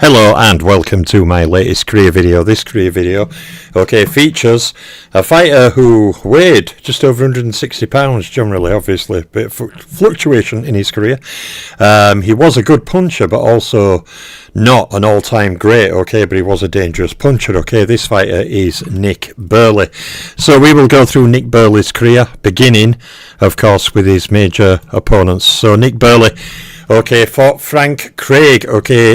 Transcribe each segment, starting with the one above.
Hello and welcome to my latest career video. This career video, features a fighter who weighed just over 160 pounds generally, obviously, a bit of fluctuation in his career. He was a good puncher, but also not an all-time great, but he was a dangerous puncher, This fighter is Nick Burley. So we will go through Nick Burley's career, beginning, of course, with his major opponents. So Nick Burley, fought Frank Craig,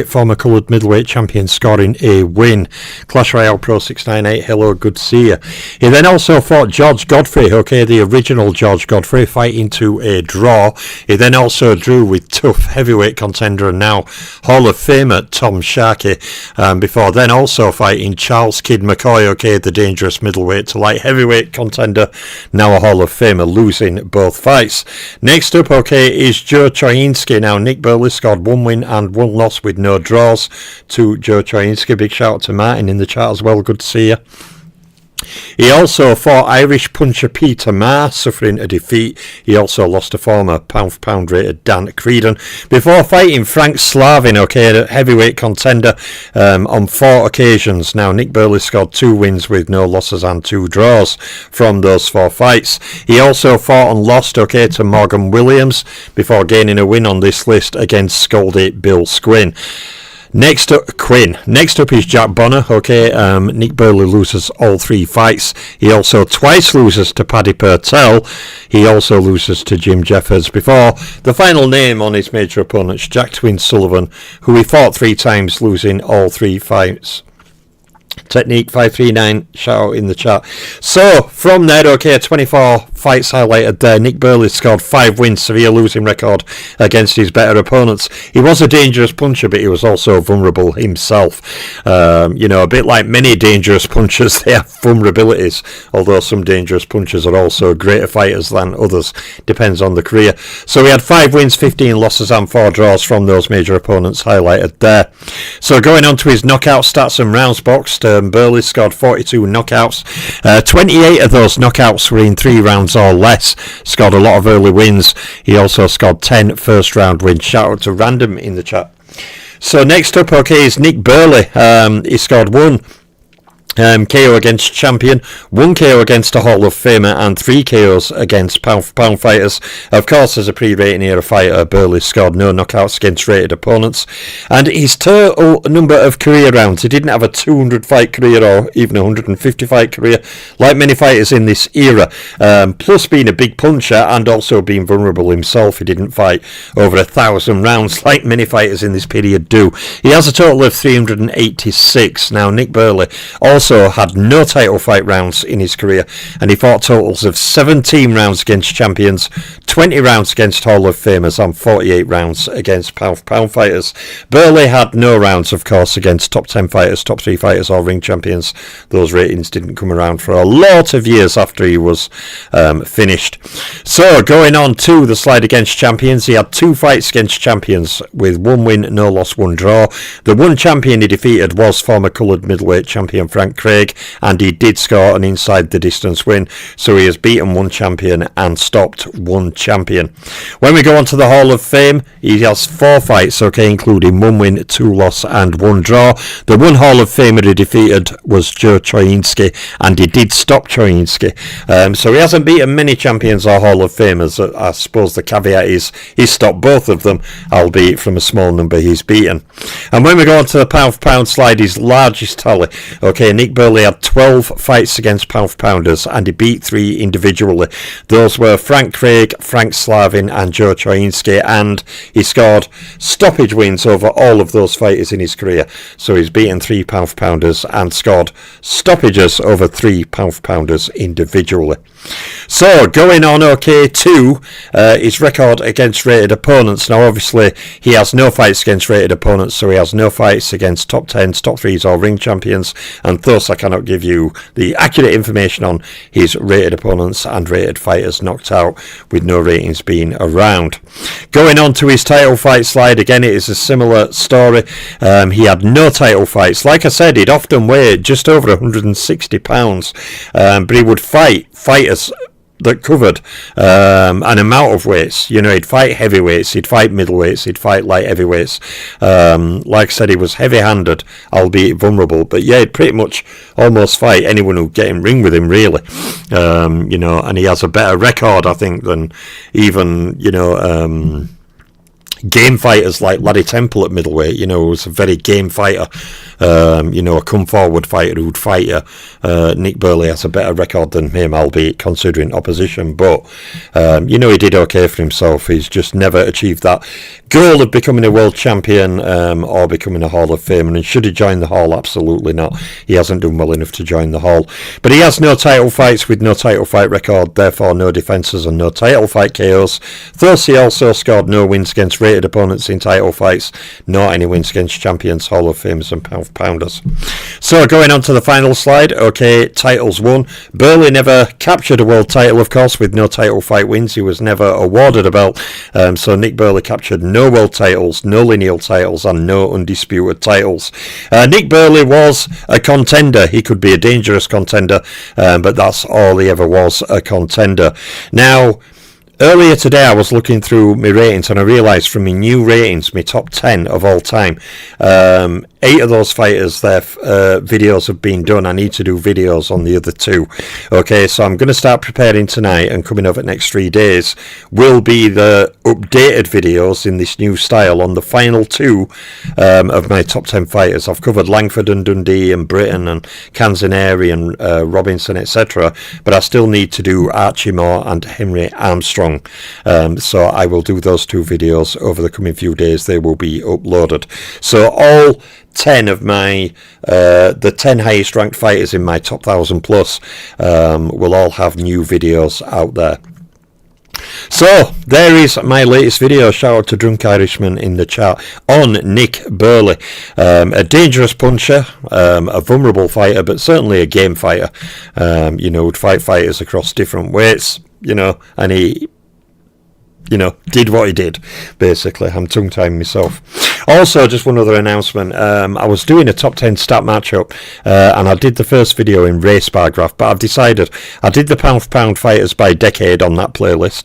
former coloured middleweight champion, scoring a win. Clash Royale Pro 698, hello, good to see you. He then also fought George Godfrey, the original George Godfrey, fighting to a draw. He then also drew with tough heavyweight contender and now Hall of Famer Tom Sharkey, before then also fighting Charles Kid McCoy, the dangerous middleweight to light heavyweight contender, now a Hall of Famer, losing both fights. Next up, is Joe Choyinski. Now, Nick Burley scored one win and one loss with no draws to Joe Choyinski. Big shout out to Martin in the chat as well. Good to see you. He also fought Irish puncher Peter Marr, suffering a defeat. He also lost to former pound-for-pound rated Dan Creedon before fighting Frank Slavin, a heavyweight contender, on 4 occasions. Now, Nick Burley scored 2 wins with no losses and 2 draws from those 4 fights. He also fought and lost, to Morgan Williams before gaining a win on this list against Scaldy Bill Squinn. Next up is Jack Bonner. Nick Burley loses all 3 fights. He also twice loses to Paddy Purtell. He also loses to Jim Jeffers before the final name on his major opponents, Jack Twin Sullivan, who he fought 3 times, losing all 3 fights. Technique 539, shout out in the chat. So from there, 24 fights highlighted there. Nick Burley scored 5 wins, severe losing record against his better opponents. He was a dangerous puncher, but he was also vulnerable himself. A bit like many dangerous punchers, they have vulnerabilities, although some dangerous punchers are also greater fighters than others. Depends on the career. So he had 5 wins, 15 losses and 4 draws from those major opponents highlighted there. So going on to his knockout stats and rounds boxed, Burley scored 42 knockouts. 28 of those knockouts were in 3 rounds or less. Scored a lot of early wins. He also scored 10 first round wins. Shout out to Random in the chat. So next up, is Nick Burley. He scored 1 KO against champion, 1 KO against a Hall of Famer, and 3 KOs against pound-for-pound fighters. Of course, as a pre-rating era fighter, Burley scored no knockouts against rated opponents. And his total number of career rounds, he didn't have a 200-fight career or even a 150-fight career, like many fighters in this era. Plus being a big puncher and also being vulnerable himself, he didn't fight over 1,000 rounds like many fighters in this period do. He has a total of 386. Now, Nick Burley also had no title fight rounds in his career, and he fought totals of 17 rounds against champions, 20 rounds against Hall of Famers, and 48 rounds against pound-for-pound fighters. Burley had no rounds, of course, against top 10 fighters, top 3 fighters, or ring champions. Those ratings didn't come around for a lot of years after he was finished. So, going on to the slide against champions, he had 2 fights against champions with 1 win, no loss, 1 draw. The 1 champion he defeated was former coloured middleweight champion Frank Craig, and he did score an inside the distance win, so he has beaten 1 champion and stopped 1 champion. When we go on to the Hall of Fame, he has 4 fights, including 1 win, 2 loss and 1 draw. The 1 Hall of Famer he defeated was Joe Choyinski, and he did stop Choyinski. So he hasn't beaten many champions or Hall of Famers. I suppose the caveat is he stopped both of them, albeit from a small number he's beaten. And when we go on to the pound-for-pound slide, his largest tally, Nick Burley had 12 fights against pound-for-pounders, and he beat 3 individually. Those were Frank Craig, Frank Slavin and Joe Choyinski, and he scored stoppage wins over all of those fighters in his career. So he's beaten 3 pound-for-pounders and scored stoppages over 3 pound-for-pounders individually. So going on to his record against rated opponents. Now obviously he has no fights against rated opponents, so he has no fights against top 10s, top 3s or ring champions, and thus I cannot give you the accurate information on his rated opponents and rated fighters knocked out, with no ratings being around. Going on to his title fight slide, again it is a similar story. He had no title fights. Like I said, he'd often weigh just over 160 pounds, but he would fight fighters that covered an amount of weights. You know, he'd fight heavyweights, he'd fight middleweights, he'd fight light heavyweights. Like I said, he was heavy-handed, albeit vulnerable, but yeah, he'd pretty much almost fight anyone who'd get in ring with him, really. You know, and he has a better record, I think, than even, you know, game fighters like Laddie Temple at middleweight. You know, was a very game fighter, you know, a come forward fighter who'd fight you. Nick Burley has a better record than him, albeit considering opposition, but you know, he did okay for himself. He's just never achieved that goal of becoming a world champion or becoming a Hall of Famer. And should he join the Hall? Absolutely not. He hasn't done well enough to join the Hall, but he has no title fights with no title fight record, therefore no defences and no title fight KOs. Thus he also scored no wins against rated opponents in title fights, nor any wins against champions, Hall of Famers and pounders. So going on to the final slide. Okay, titles won. Burley never captured a world title, of course, with no title fight wins. He was never awarded a belt. So Nick Burley captured no world titles, no lineal titles, and no undisputed titles. Nick Burley was a contender. He could be a dangerous contender, but that's all he ever was, a contender. Now, earlier today I was looking through my ratings and I realised from my new ratings, my top 10 of all time, 8 of those fighters, their videos have been done. I need to do videos on the other 2. Okay, so I'm going to start preparing tonight, and coming over the next 3 days will be the updated videos in this new style on the final 2 of my top 10 fighters. I've covered Langford and Dundee and Britain and Canzoneri and Robinson, etc. But I still need to do Archie Moore and Henry Armstrong. So I will do those 2 videos over the coming few days. They will be uploaded. So all 10 of my the 10 highest ranked fighters in my top 1000 plus will all have new videos out there. So there is my latest video. Shout out to Drunk Irishman in the chat on Nick Burley. A dangerous puncher, a vulnerable fighter, but certainly a game fighter. You know, would fight fighters across different weights, you know, and he, you know, did what he did, basically. I'm tongue-tying myself. Also, just one other announcement. I was doing a top 10 stat matchup, and I did the first video in race bar graph, but I've decided I did the pound-for-pound fighters by decade on that playlist,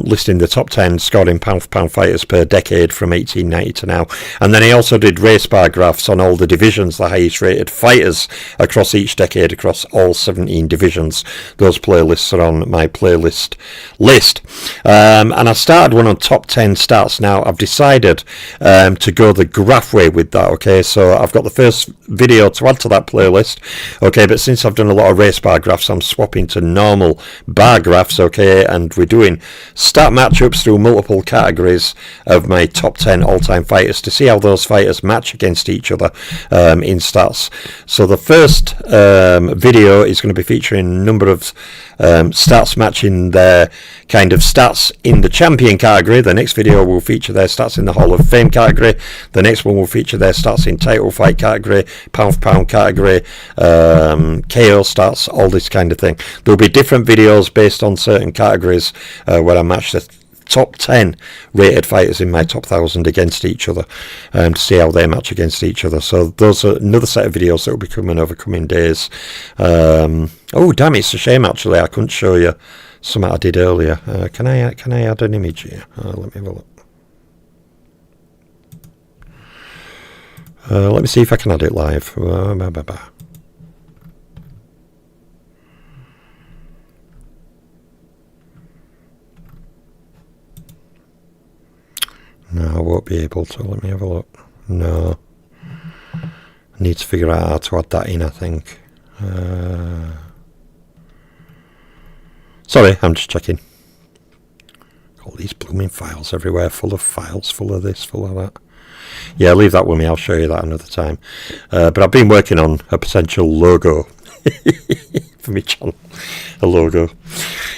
listing the top 10 scoring pound-for-pound fighters per decade from 1890 to now. And then I also did race bar graphs on all the divisions, the highest rated fighters across each decade, across all 17 divisions. Those playlists are on my playlist list. And I started one on top 10 stats. Now I've decided to go the graph way with that. Okay, so I've got the first video to add to that playlist. Okay, but since I've done a lot of race bar graphs, I'm swapping to normal bar graphs. Okay, and we're doing stat matchups through multiple categories of my top 10 all-time fighters to see how those fighters match against each other in stats. So the first video is going to be featuring a number of stats matching their kind of stats in the champion category. The next video will feature their stats in the Hall of Fame category. The next one will feature their stats in title fight category, pound for pound category, KO stats, all this kind of thing. There will be different videos based on certain categories where I match the top 10 rated fighters in my top 1000 against each other to see how they match against each other. So those are another set of videos that will be coming over coming days. Oh damn, it's a shame actually I couldn't show you something I did earlier. Can I add an image here? Let me have a look. Let me see if I can add it live. No, I won't be able to. Let me have a look. No. I need to figure out how to add that in, I think. Sorry, I'm just checking. All these blooming files everywhere, full of files, full of this, full of that. Yeah, leave that with me. I'll show you that another time. But I've been working on a potential logo for my channel. A logo.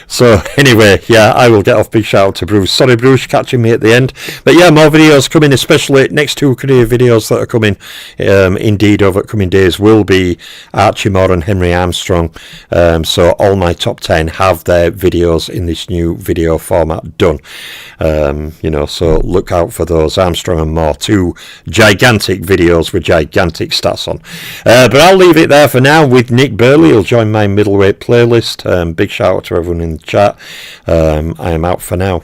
So anyway, yeah, I will get off. Big shout out to Bruce. Sorry Bruce, catching me at the end. But yeah, more videos coming, especially next 2 career videos that are coming indeed over coming days will be Archie Moore and Henry Armstrong. So all my top 10 have their videos in this new video format done. You know, so look out for those. Armstrong and Moore, 2 gigantic videos with gigantic stats on. But I'll leave it there for now with Nick Burley. He'll join my middleweight playlist. Big shout out to everyone in the chat. I am out for now.